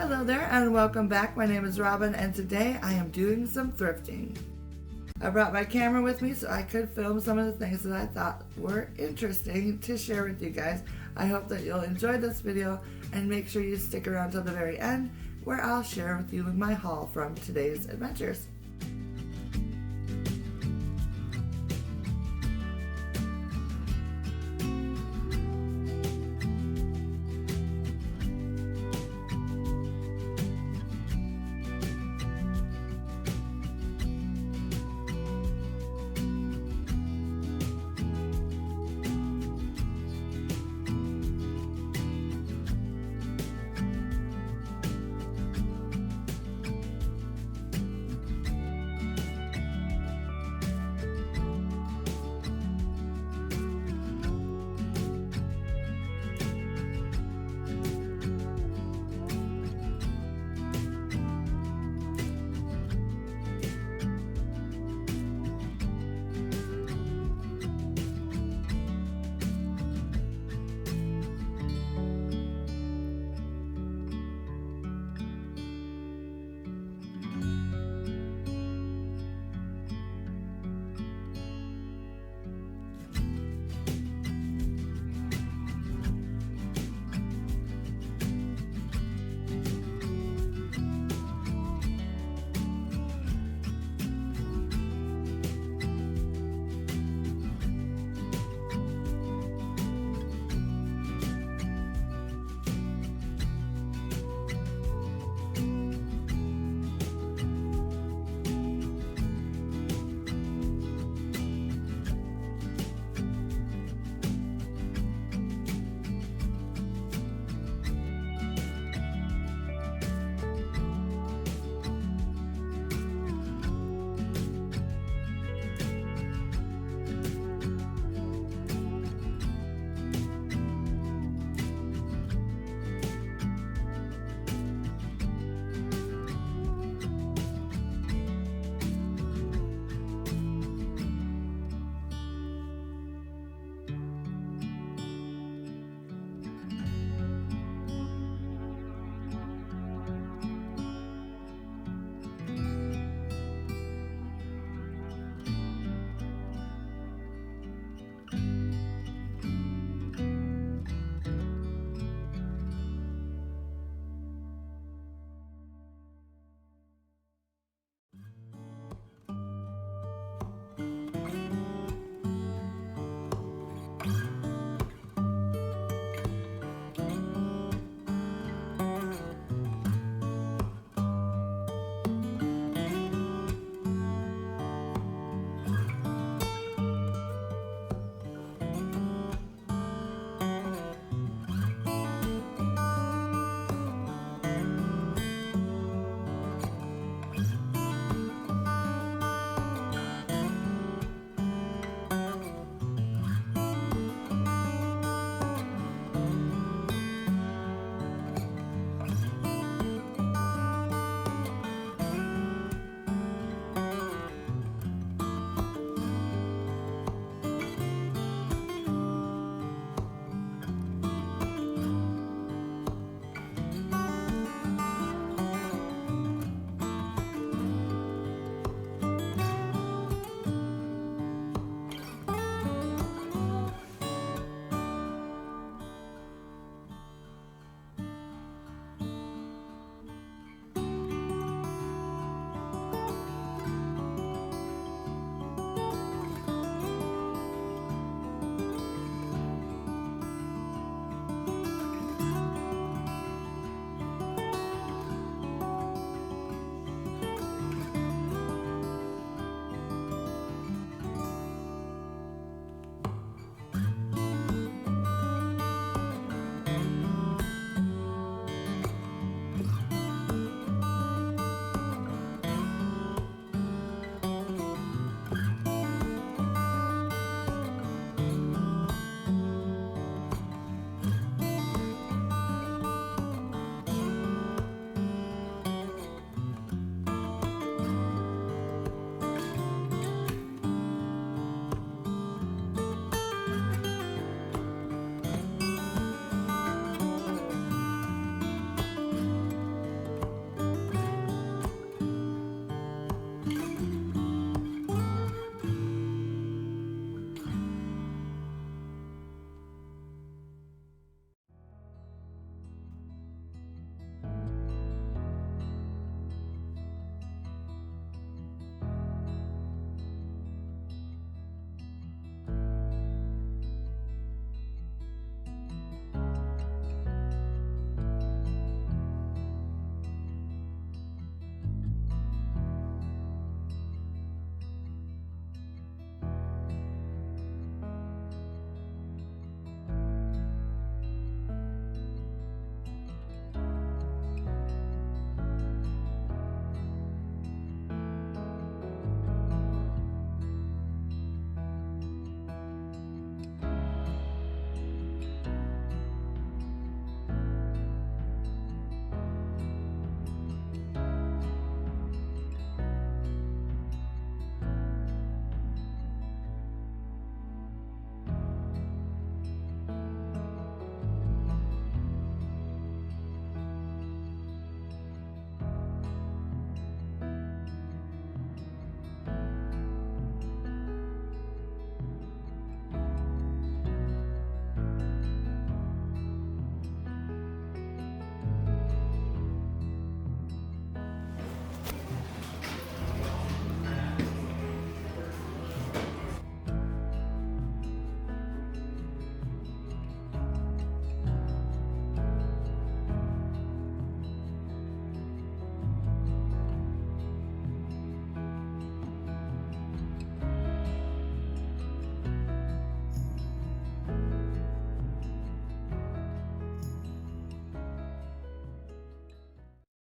Hello there and welcome back. My name is Robin and today I am doing some thrifting. I brought my camera with me so I could film some of the things that I thought were interesting to share with you guys. I hope that you'll enjoy this video and make sure you stick around till the very end where I'll share with you my haul from today's adventures.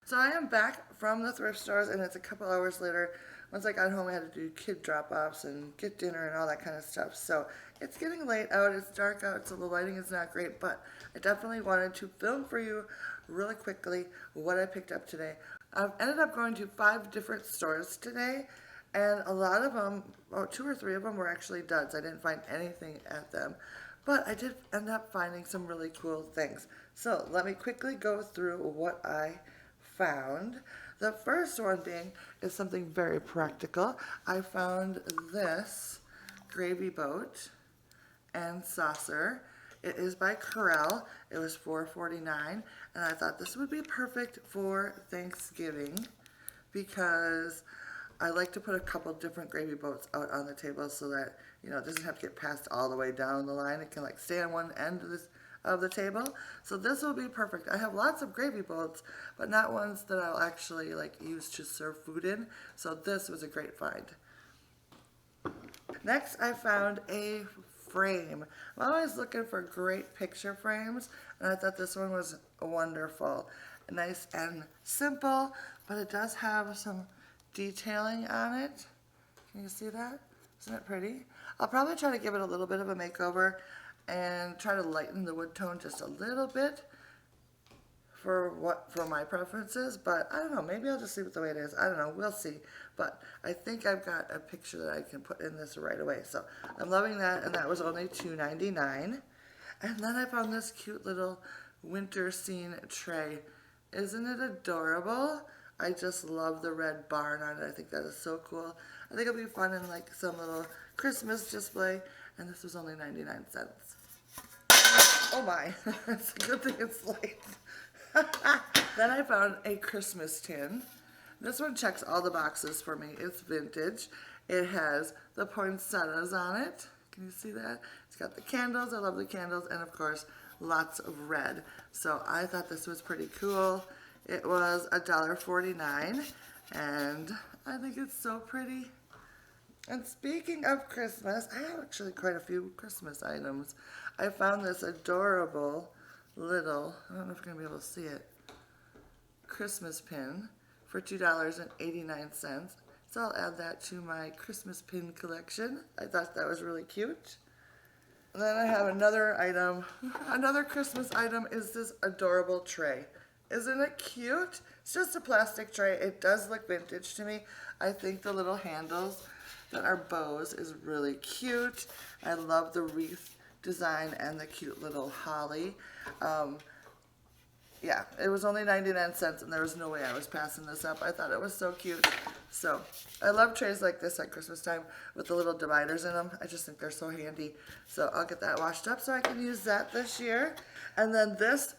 So I am back from the thrift stores, and it's a couple hours later. Once I got home, I had to do kid drop-offs and get dinner and all that kind of stuff. So it's getting late out, it's dark out, so the lighting is not great, but I definitely wanted to film for you really quickly what I picked up today. I've ended up going to 5 different stores today, and a lot of them, or 2 or 3 of them, were actually duds. I didn't find anything at them. But I did end up finding some really cool things. So let me quickly go through what I found. The first one being is something very practical. I found this gravy boat and saucer. It is by Corel. It was $4.49, and I thought this would be perfect for Thanksgiving because I like to put a couple different gravy boats out on the table so that, you know, it doesn't have to get passed all the way down the line. It can like stay on one end of the table. So this will be perfect. I have lots of gravy boats, but not ones that I'll actually like use to serve food in. So this was a great find. Next, I found a frame. I'm always looking for great picture frames, and I thought this one was wonderful. Nice and simple, but it does have some detailing on it. Can you see that? Isn't it pretty? I'll probably try to give it a little bit of a makeover and try to lighten the wood tone just a little bit for my preferences, but I don't know, maybe I'll just leave it the way it is. I don't know, we'll see. But I think I've got a picture that I can put in this right away. So I'm loving that, and that was only $2.99. And then I found this cute little winter scene tray. Isn't it adorable? I just love the red barn on it. I think that is so cool. I think it'll be fun in like some little Christmas display. And this was only 99 cents. Oh my, it's a good thing it's light. Then I found a Christmas tin. This one checks all the boxes for me. It's vintage. It has the poinsettias on it. Can you see that? It's got the candles. I love the candles. And of course, lots of red. So I thought this was pretty cool. It was $1.49, and I think it's so pretty. And speaking of Christmas, I have actually quite a few Christmas items. I found this adorable little, I don't know if you're going to be able to see it, Christmas pin for $2.89. So I'll add that to my Christmas pin collection. I thought that was really cute. And then I have another item. Another Christmas item is this adorable tray. Isn't it cute? It's just a plastic tray. It does look vintage to me. I think the little handles that are bows is really cute. I love the wreath design and the cute little holly. Yeah, it was only 99 cents, and there was no way I was passing this up. I thought it was so cute. So I love trays like this at Christmas time with the little dividers in them. I just think they're so handy. So I'll get that washed up so I can use that this year. And then this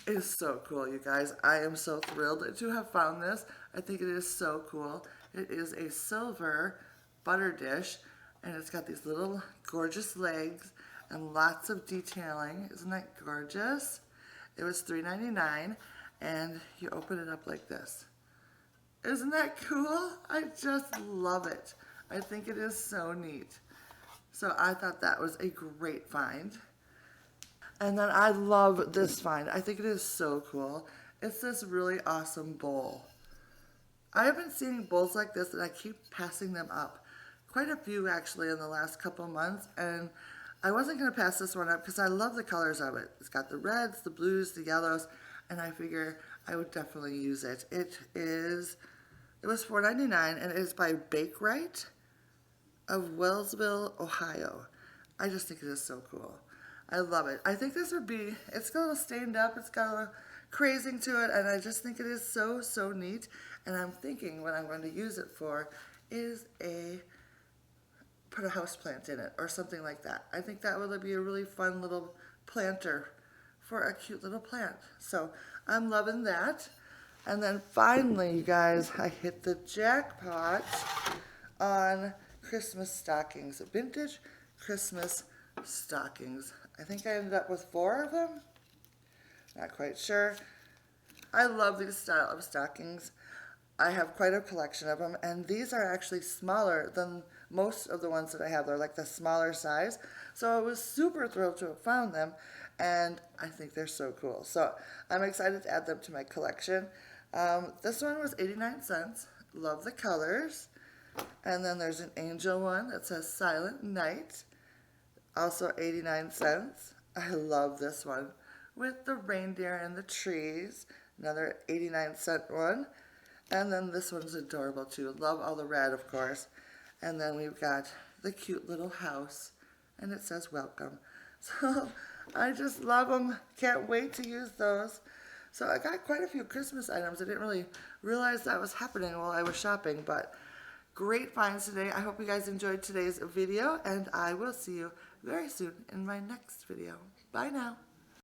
is so cool, you guys. I am so thrilled to have found this. I think it is so cool. It is a silver butter dish, and it's got these little gorgeous legs and lots of detailing. Isn't that gorgeous? It was $3.99, and you open it up like this. Isn't that cool? I just love it. I think it is so neat. So I thought that was a great find. And then I love this find. I think it is so cool. It's this really awesome bowl. I have been seeing bowls like this, and I keep passing them up. Quite a few actually in the last couple months, and I wasn't going to pass this one up because I love the colors of it. It's got the reds, the blues, the yellows, and I figure I would definitely use it. It was $4.99, and it is by Bake Right of Wellsville, Ohio. I just think it is so cool. I love it. I think this would be, it's got a little stained up, it's got a little crazing to it, and I just think it is so, so neat. And I'm thinking what I'm going to use it for is put a house plant in it or something like that. I think that would be a really fun little planter for a cute little plant. So I'm loving that. And then finally, you guys, I hit the jackpot on Christmas stockings, vintage Christmas stockings. I think I ended up with 4 of them. Not quite sure. I love these style of stockings. I have quite a collection of them, and these are actually smaller than most of the ones that I have. They're like the smaller size. So I was super thrilled to have found them, and I think they're so cool. So I'm excited to add them to my collection. This one was 89 cents. Love the colors. And then there's an angel one that says Silent Night. Also 89 cents. I love this one with the reindeer and the trees. Another 89-cent one. And then this one's adorable too. Love all the red, of course. And then we've got the cute little house. And it says welcome. So I just love them. Can't wait to use those. So I got quite a few Christmas items. I didn't really realize that was happening while I was shopping. But great finds today. I hope you guys enjoyed today's video. And I will see you very soon in my next video. Bye now.